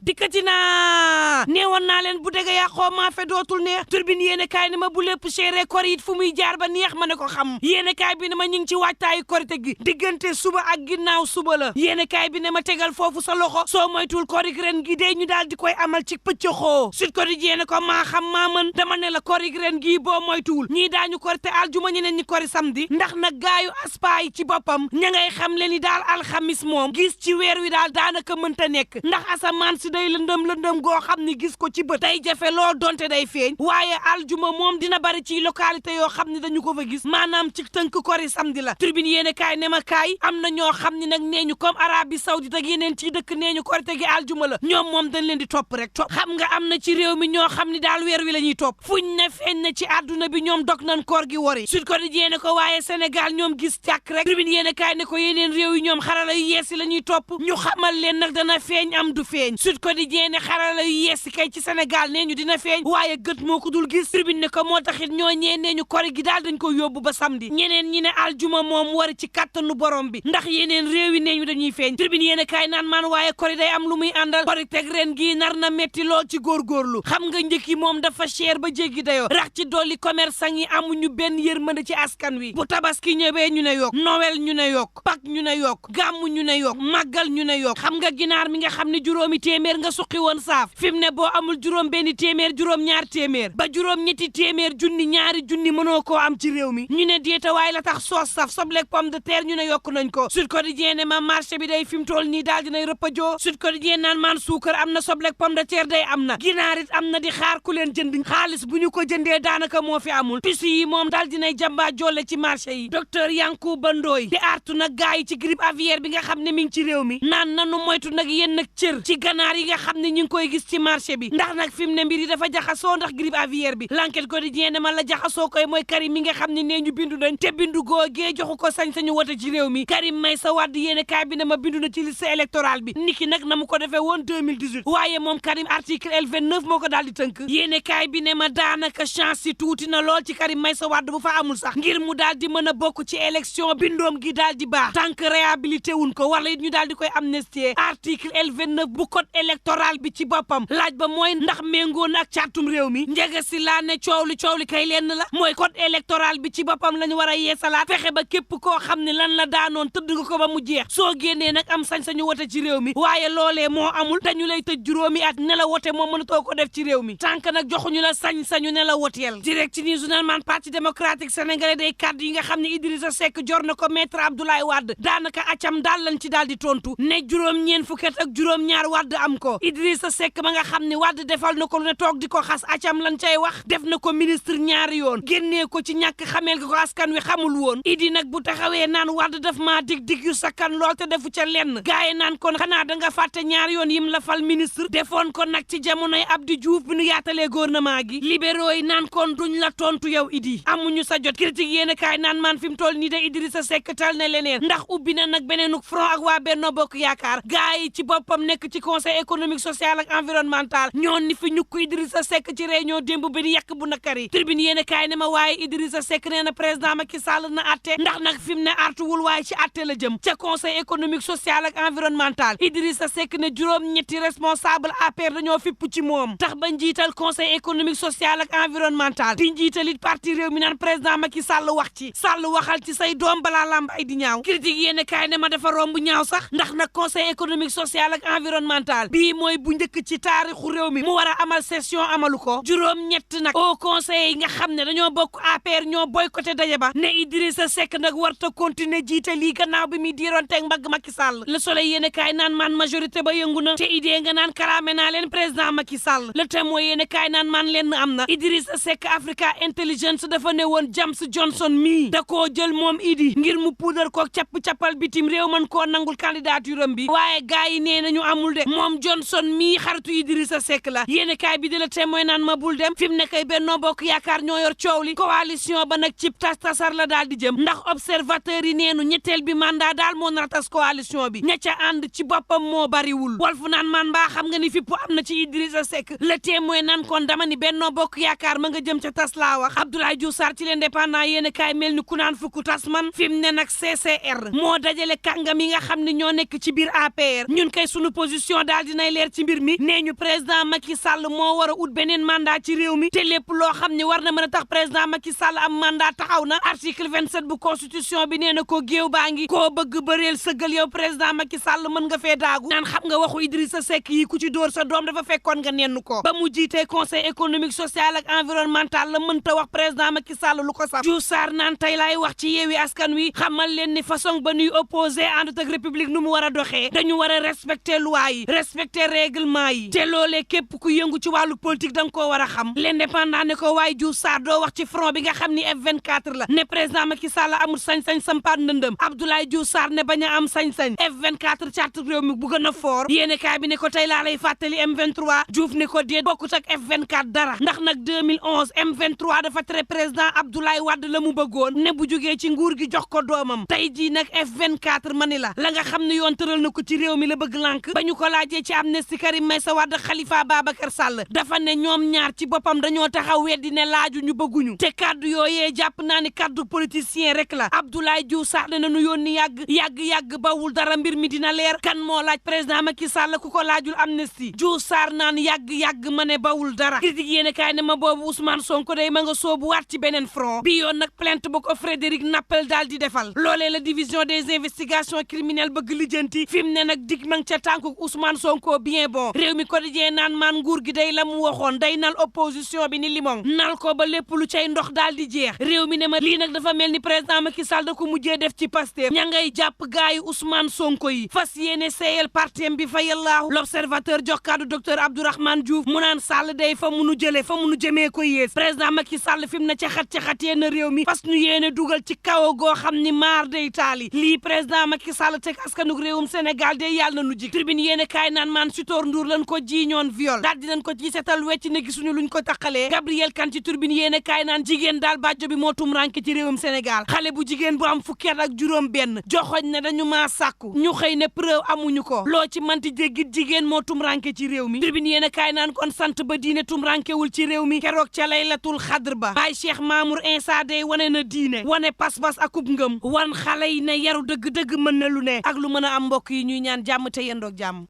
dikkati naa neewoon naa leen bu dëgg yàqoo maa fe dootul neex turbine yéene kaay ne ma bu lépp chéré kor it fu muy jaar ba neex ma ne ko xam yéene kaay bi ne ma ñu ngi ci waajtaayu korite gi diggante suba ak ginnaaw suba la yéene kaay bi ne ma tegal foofu sa loxo soo moytul korik ren gi dee ñu daal di koy amal ci pëccëxoo Sud Quotidien ne ko maa xam maa mën dama ne la korik ren gii boo moytuwul ñii daañu korite aljuma ñeneen ñi kori samedi ndax nag gaayu aspa yi ci boppam ña ngay xam leen ni daal alxamis moom gis ci weer wi daal daanaka mënta nekk ndax asamaan si day lëndëm goo xam ni gis ko ci bët day jafe lool donte day feeñ waaye aljuma moom dina bari ci localité yoo xam ne dañu ko fa gis maanaam ci tënk kori samedi la tribune yéene kaay ne ma kaay am na ñoo xam ne nag nee ñu comme Arabie Saoudite ak yeneen ci dëkk nee ñu korite gi aljuma la ñoom moom dañ leen di topp rek topp xam nga am na ci réew mi ñoo xam ne daal weer wi la ñuy topp fuñ ne feeñ na ci àdduna bi ñoom dog nañ koor gi wori Sud Quotidien ne ko waaye Sénégal ñoom gis càkk rek tribune yéene kaay ne ko yeneen réew yi ñoom xarala yu yees yi la ñuy topp ñu xamal leen nag dana feeñ am du feeñ Sud Quotidien ne xarala yu yees kay ci Sénégal nee ñu dina feeñ waaye gët moo ko dul gis tribune ne ko moo taxit ñooñee nee ñu kori gi daal dañ ko yóbbu ba samedi ñeneen ñi ne aljuma moom wari ci kàttanu borom bi ndax yeneen réew yi nee ñu dañuy feeñ tribune yéene kaay naan maan waaye kori day am lu muy àndal kori teg ren gii nar na metti lool ci góorgóorlu xam nga njëkk yi moom dafa cher ba jéggi dayoo rax ci dolli commerçant yi amuñu benn yërmande ci askan wi bu tabaski ñëwee ñu ne yokk Noël ñu ne yokk Pâques ñu ne yokk gàmmu ñu ne yokk màggal ñu ne yokk xam nga ginaar mi nga xam ne juróomi téeméer nga suqi woon saaf fi mu ne boo amul juróom benn téeméer juróom ñaar téeméer ba juróom ñetti téeméer junni ñaari junni mënoo koo am ci réew mi ñu ne déeta waaye la tax soos saf sobleeg pomme de terre ñu ne yokk nañ ko Sud Quotidien ne ma marché bi day fi mu toll nii daal dinay rëppajoo Sud Quotidien naan maan suukar am na sobleeg pomme de terre day am na ginaar it am na di xaar ku leen jënd xaalis bu ñu ko jëndee daanaka moo fi amul pis yi moom daal dinay jàmbaa jolle ci marché yi docteur Yankuba Ndoye di artu nag gaa yi ci grippe aviaire bi nga xam ne mi ngi ci réew mi naan nanu moytu nag yéen nag cër ci ganaar yi nga xam ne ñu ngi koy gis ci marché bi ndax nag fi mu ne mbir yi dafa jaxasoo ndax grippe aviaire bi L'Enquête Quotidien ne man la jaxasoo koy mooy Karim mi nga xam ne nee ñu bindu nañ te bindu googee joxu ko sañ-sañu wote ci réew mi Karim Meïssa Wade yéene kaay bi ne ma bindu na ci liste électorale bi niki nag na mu ko defee woon 2018 waaye moom Karim article L29 moo ko daal di tënk yéene kaay bi ne ma daanaka chance si tuuti na lool ci Karim Meïssa Wade bu fa amul sax ngir mu daal di mën a bokk ci élection bindoom gi daal di baax tant que réhabilité wuñ ko wala it ñu daal di koy amnistie article L29 bu code électoral bi ci boppam laaj ba mooy ndax méngoo na ak càttum réew mi njëga si laa ne coow li kay lenn la mooy code électoral bi ci boppam la ñu war a yeesalaat fexe ba képp koo xam ne lan la daanoon tëdd nga ko ba mu jeex soo génnee nag am sañ-sañu wote ci réew mi waaye loolee moo amul dañu lay tëj juróomi at ne la wote moom mënatoo ko def ci réew mi tànk nag joxuñu la sañ-sañu ne la woteel direct ci news naan man parti démocratique sénégalais day kaddu yi nga xam ne Idrissa Seck jor na ko maître Abdoulaye Wade daanaka acam daal lañ ci daal di tontu ne juróom-ñeent fukket ak juróom-ñaar Wade am ko Idrissa Seck ma nga xam ne Wade defal na ko lu ne toog di ko xas acam lañ cay wax def na ko ministre ñaari yoon génnee ko ci ñàkk xameel gi ko askan wi xamul woon Idi nag bu taxawee naan Wade daf maa dig yu sakkan lool te defu ca lenn gaaye naan kon xanaa da nga fàtte ñaari yoon yim la fal ministre defoon ko nag ci jamonoy Abdou Diouf bi nu yaatalee gouvernement gi libéraux yi naan kon duñ la tontu yow Idi amuñu sa jot critique yéen kaay naan man fi mu toll nii de Idrissa Seck tal ne leneen ndax ubbi na nag beneenuk front ak waa Benno Bokk Yaakaar gaa yi ci boppam nekk ci conseil économique social ak environnemental ñoon ni fi ñukk Idrissa Seck ci réunion démb bi di yàq bu nakari tribune yéen kaay ne ma waaye Idrissa Seck nee na président Macky Sall na atte ndax nag fi mu ne artuwul waaye ci atte la jëm ca conseil économique social ak environnemental Idrissa Seck ne juróom-ñetti responsable APR dañoo fipp ci moom tax ba njiital conseil économique social ak environnemental di njiitalit parti réew mi naan président Macky Sall wax ci Sall waxal ci say doom balaa lamb ay di ñaaw critique yéen kaay ne ma dafa romb ñaaw sax ndax nag conseil économique social ak environnemental bii mooy bu njëkk ci taarixu réew mi mu war a amal session amalu ko juróom-ñett nag au conseil yi nga xam ne dañoo bokk APR ñoo boycotté daje ba ne Idrissa Seck nag warta continuer jiite lii gannaaw bi muy diiroon teg mbagg Macky Sall Le Soleil yéen kaay naan man majorité ba yëngu na te idée nga naan kalaame naa leen président Macky Sall Le Témoin yéen kaay naan man leen am na Idrissa Seck Africa Intelligence dafa ne woon James Johnson mii da koo jël moom Idi ngir mu puudar ko capp-cappal bitim réew man koo nangul candidature am bi waaye gars yi nee nañu amul de moom Johnson mii xaritu Idrissa Seck la yéen kaay bi de Le Témoin naan ma bul dem fi mu ne kay Benno Bokk Yaakaar ñoo yor coow li coalition ba nag cib tasar la daal di jëm ndax observateur yi neenu ñetteel bi mandat daal moo nar a tas coalition bi ña ca ànd ci boppam moo bariwul Walf naan man mbaa xam nga ni fippu am na ci Idrissa Seck Le Témoin naan kon dama ni Benno Bokk Yaakaar ma nga jëm ca tas laa wax Abdoulaye Diouf Sarr ci l'Indépendant yéen kaay mel ni ku naan fukku tas man fi mu ne nag CCR moo dajale kàngam yi nga xam ne ñoo nekk ci biir APR ñun kay sunu position daal dinay leer ci mbir mi nee ñu président Macky Sall moo war a ut beneen mandat ci réew mi te lépp loo xam ne war na mën a tax président Macky Sall am mandat taxaw na article 27 bu constitution bi nee na ko géew baa ngi koo bëgg bëreel sëggal yow président Macky Sall mën nga fee daagu naan xam nga waxu Idrissa Seck yi ku ci dóor sa doom dafa fekkoon nga nenn ko ba mu jiitee conseil économique social ak environnemental la mënta wax président Macky Sall lu ko saf Diouf Sarr naan tey laay wax ci Yewwi Askan Wi xamal leen ni façon ba nuy opposé ànd ak république nu mu war a doxee dañu war a respecter loi yi respecter règlement yi te loolee képp ku yëngu ci wàllu politique da nga koo war a xam l'indépendant ne ko waaye Diouf Sarr doo wax ci front bi nga xam ni F24 la ne président Macky Sall amul sañ-sañ sampaat ndëndëm Abdoulaye Diouf Sarr ne bañ a am sañ-sañ F24 carte réew mi bu gën a fort yéene kaay bi ne ko tey laa lay fàttali M23 Diouf ne ko déet bokkut ak F24 dara ndax nag 2011 M23 dafa tere président Abdoulaye Wade la mu bëggoon ne bu jógee ci nguur gi jox ko doomam tey jii nag F24 mani la nga xam ne yoon tëral na ko ci réew mi la bëgg lànk ba ñu ko laajee ci amnistie Karim Meïssa Wade Khalifa Babacar Sall dafa ne ñoom ñaar ci boppam dañoo taxaw weddi ne laaju ñu bëgguñu te kaddu yooyee jàpp naa ni kaddu politicien rek la Abdoulaye Diouf Sarr ne nañu yónni yàgg bawul dara mbir mi dina leer kan moo laaj président Macky Sall ku ko laajul amnistie Diouf Sarr naan yàgg ma ne bawul dara critique yéene kaay ne ma boobu Ousmane Sonko day ma nga soobu waat ci beneen front bi yoon nag plainte bu ko Frédéric Nappel daal di defal loolee la division des investigations criminelles bëgg lijjanti fi mu ne nag dig ma nga ca tànku Ousmane Sonko bien bon réew mi quotidien naan maan nguur gi day la mu waxoon day nal opposition bi ni limon nal ko ba lépp lu cay ndox daal di jeex réew mi ne ma lii nag dafa mel ni président Macky Sall da ko mujjee def ci Pastef ña ngay jàpp gaayu Ousmane Sonko yi fas yéene seeyal partem bi fa yallaahu l'observateur jox kaddu docteur Abdourahmane Diouf mu naan Sall day fa munu jëlee fa munu jëmee ko yées président Macky Sall fi mu ne ca xat yéen réew mi fas ñu yéene dugal ci kaw goo xam ni maar day taali lii président Macky Sall teg askanug réewum Sénégal day yàlla na nu jik tribune yéene kaay naan maan Sitor Ndour lañ ko jiiñoon viol daal di nañ ko ci setal wecc ne gisuñu luñ ko taqalee Gabriel Kane ci tribune yéene kaay naan jigéen daal bàjjo bi moo tumranke ci réewum Sénégal xale bu jigéen bu am fukki at ak juróom benn joxoñ ne dañu maa sàkku ñu xëy ne preuve amuñu ko loo ci manti jéggit jigéen moo tumranke ci réew mi tribune yéene kaay naan kon sant ba diine tumrankewul ci réew mi keroog ca laylatul xadr ba Baye Cheikh Mamour Insa day wane na diine wane pas-pas akub ngëm wan xale yi ne yaru dëgg-dëgg mën na lu ne ak lu mën a am mbokk yi ñuy ñaan jàmm te yendoog jàmm